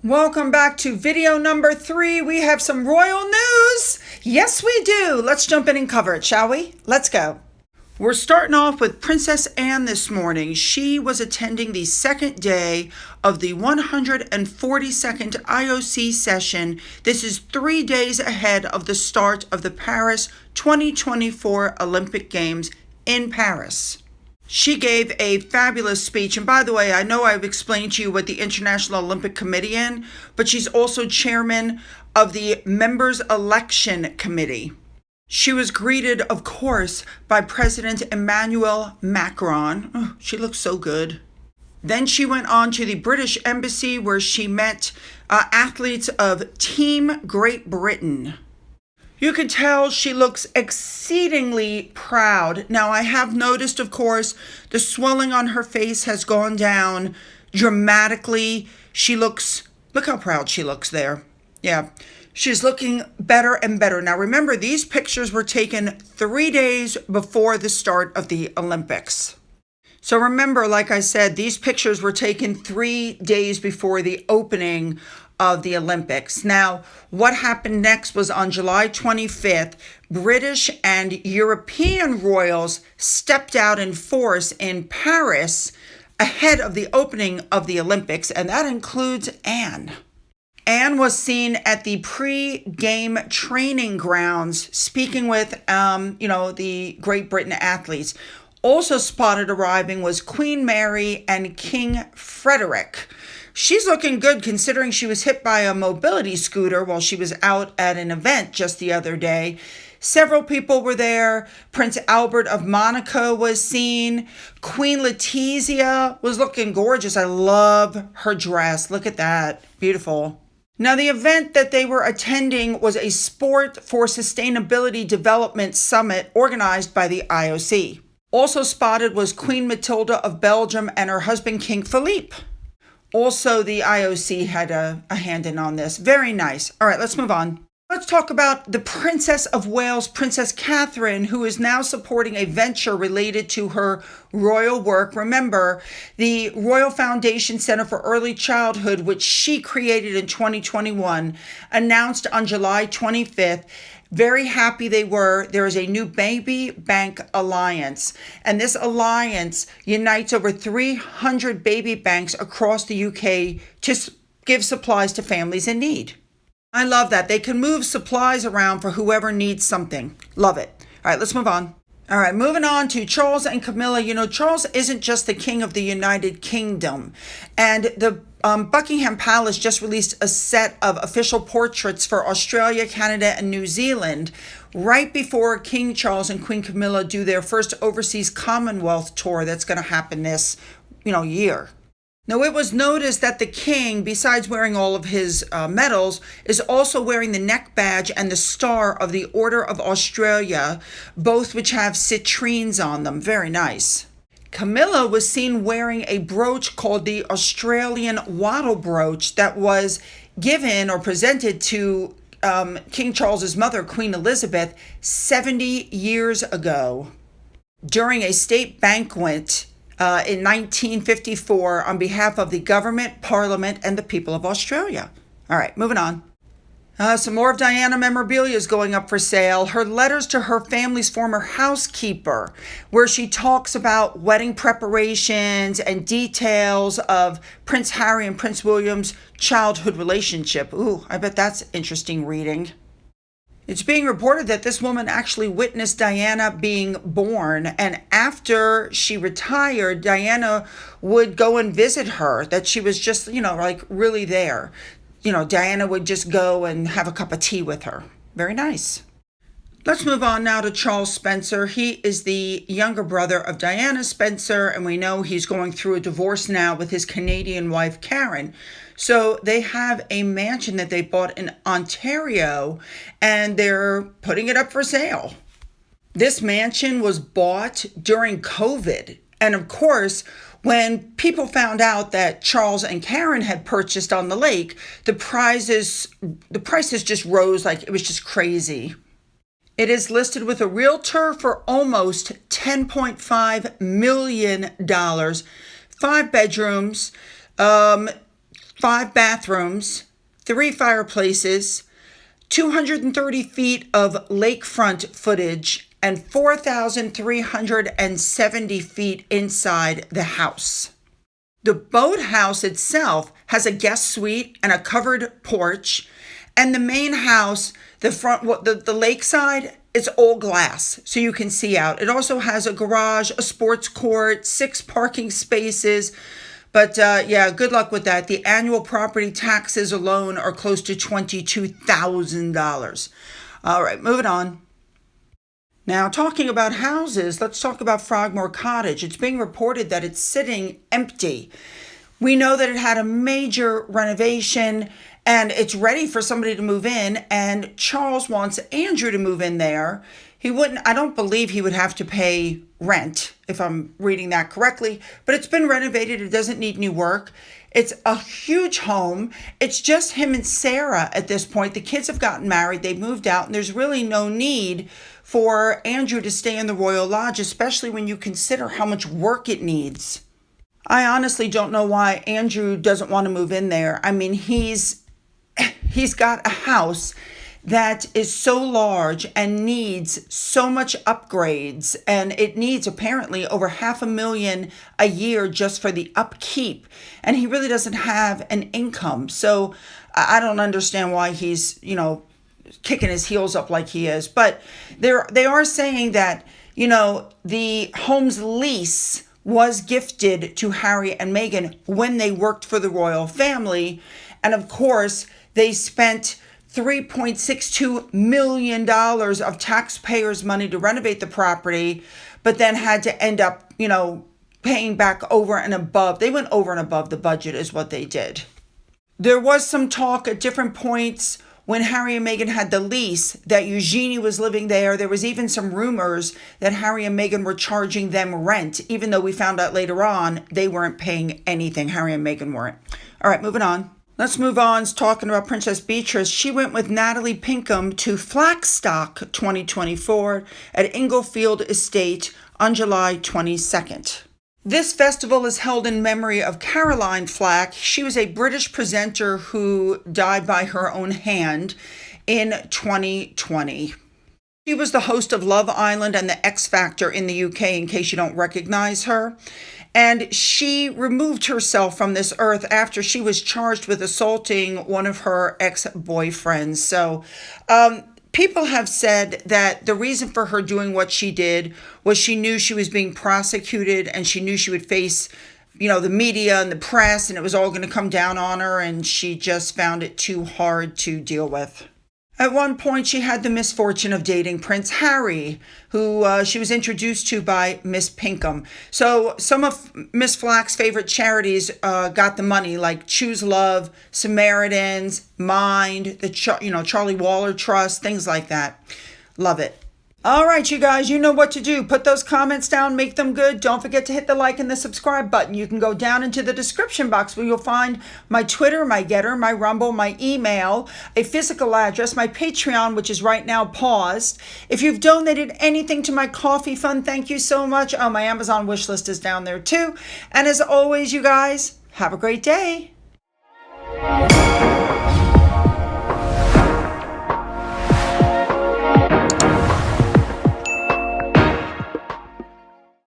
Welcome back to video number 3. We have some royal news. Yes, we do. Let's jump in and cover it, shall we? Let's go. We're starting off with Princess Anne this morning. She was attending the second day of the 142nd IOC session. This is 3 days ahead of the start of the Paris 2024 Olympic Games in Paris. She gave a fabulous speech. And by the way, I know I've explained to you what the International Olympic Committee is, but she's also chairman of the Members Election Committee. She was greeted, of course, by President Emmanuel Macron. Oh, she looks so good. Then she went on to the British Embassy where she met athletes of Team Great Britain. You can tell she looks exceedingly proud. Now, I have noticed, of course, the swelling on her face has gone down dramatically. Look how proud she looks there. Yeah, she's looking better and better. Now, remember, these pictures were taken 3 days before the start of the Olympics. So remember, like I said, these pictures were taken 3 days before the opening of the Olympics. Now, what happened next was on July 25th, British and European royals stepped out in force in Paris ahead of the opening of the Olympics, and that includes Anne. Anne was seen at the pre-game training grounds speaking with, the Great Britain athletes. Also spotted arriving was Queen Mary and King Frederick. She's looking good considering she was hit by a mobility scooter while she was out at an event just the other day. Several people were there. Prince Albert of Monaco was seen. Queen Letizia was looking gorgeous. I love her dress. Look at that. Beautiful. Now, the event that they were attending was a Sport for Sustainability Development Summit organized by the IOC. Also spotted was Queen Matilda of Belgium and her husband, King Philippe. Also, the IOC had a hand in on this. Very nice. All right, let's move on. Let's talk about the Princess of Wales, Princess Catherine, who is now supporting a venture related to her royal work. Remember, the Royal Foundation Center for Early Childhood, which she created in 2021, announced on July 25th. Very happy they were. There is a new baby bank alliance, and this alliance unites over 300 baby banks across the UK to give supplies to families in need. I love that. They can move supplies around for whoever needs something. Love it. All right, let's move on. All right, moving on to Charles and Camilla. You know, Charles isn't just the king of the United Kingdom, and the Buckingham Palace just released a set of official portraits for Australia, Canada, and New Zealand right before King Charles and Queen Camilla do their first overseas Commonwealth tour that's going to happen this, year. Now, it was noticed that the king, besides wearing all of his medals, is also wearing the neck badge and the star of the Order of Australia, both which have citrines on them. Very nice. Camilla was seen wearing a brooch called the Australian Wattle brooch that was given or presented to King Charles's mother, Queen Elizabeth, 70 years ago during a state banquet in 1954 on behalf of the government, parliament, and the people of Australia. All right, moving on. Some more of Diana memorabilia is going up for sale. Her letters to her family's former housekeeper, where she talks about wedding preparations and details of Prince Harry and Prince William's childhood relationship. Ooh, I bet that's interesting reading. It's being reported that this woman actually witnessed Diana being born, and after she retired, Diana would go and visit her, that she was just, really there. Diana would just go and have a cup of tea with her. Very nice. Let's move on now to Charles Spencer. He is the younger brother of Diana Spencer, and we know he's going through a divorce now with his Canadian wife, Karen. So they have a mansion that they bought in Ontario, and they're putting it up for sale. This mansion was bought during COVID. And of course, when people found out that Charles and Karen had purchased on the lake, the prices just rose like it was just crazy. It is listed with a realtor for almost $10.5 million, 5 bedrooms, 5 bathrooms, 3 fireplaces, 230 feet of lakefront footage, and 4,370 feet inside the house. The boathouse itself has a guest suite and a covered porch, and the main house, the lakeside, it's all glass, so you can see out. It also has a garage, a sports court, 6 parking spaces. But yeah, good luck with that. The annual property taxes alone are close to $22,000. All right, moving on. Now, talking about houses, let's talk about Frogmore Cottage. It's being reported that it's sitting empty. We know that it had a major renovation and it's ready for somebody to move in, and Charles wants Andrew to move in there. I don't believe he would have to pay rent, if I'm reading that correctly, but it's been renovated. It doesn't need new work. It's a huge home. It's just him and Sarah at this point. The kids have gotten married. They've moved out, and there's really no need for Andrew to stay in the Royal Lodge, especially when you consider how much work it needs. I honestly don't know why Andrew doesn't want to move in there. I mean, he's got a house that is so large and needs so much upgrades, and it needs apparently over $500,000 a year just for the upkeep, and he really doesn't have an income. So I don't understand why he's kicking his heels up like he is. But they are saying that the home's lease was gifted to Harry and Meghan when they worked for the royal family, and of course they spent $3.62 million of taxpayers' money to renovate the property, but then had to end up, paying back over and above. They went over and above the budget is what they did. There was some talk at different points when Harry and Meghan had the lease that Eugenie was living there. There was even some rumors that Harry and Meghan were charging them rent, even though we found out later on they weren't paying anything. Harry and Meghan weren't. All right, moving on. Let's move on talking about Princess Beatrice. She went with Natalie Pinkham to Flackstock 2024 at Inglefield Estate on July 22nd. This festival is held in memory of Caroline Flack. She was a British presenter who died by her own hand in 2020. She was the host of Love Island and the X Factor in the UK, in case you don't recognize her. And she removed herself from this earth after she was charged with assaulting one of her ex-boyfriends. So people have said that the reason for her doing what she did was she knew she was being prosecuted, and she knew she would face, the media and the press, and it was all going to come down on her, and she just found it too hard to deal with. At one point, she had the misfortune of dating Prince Harry, who she was introduced to by Miss Pinkham. So some of Miss Flack's favorite charities got the money, like Choose Love, Samaritans, Mind, the Charlie Waller Trust, things like that. Love it. All right, you guys, you know what to do. Put those comments down, make them good. Don't forget to hit the like and the subscribe button. You can go down into the description box where you'll find my Twitter, my Gettr, my Rumble, my email, a physical address, my Patreon, which is right now paused. If you've donated anything to my coffee fund, thank you so much. Oh, my Amazon wish list is down there too. And as always, you guys, have a great day.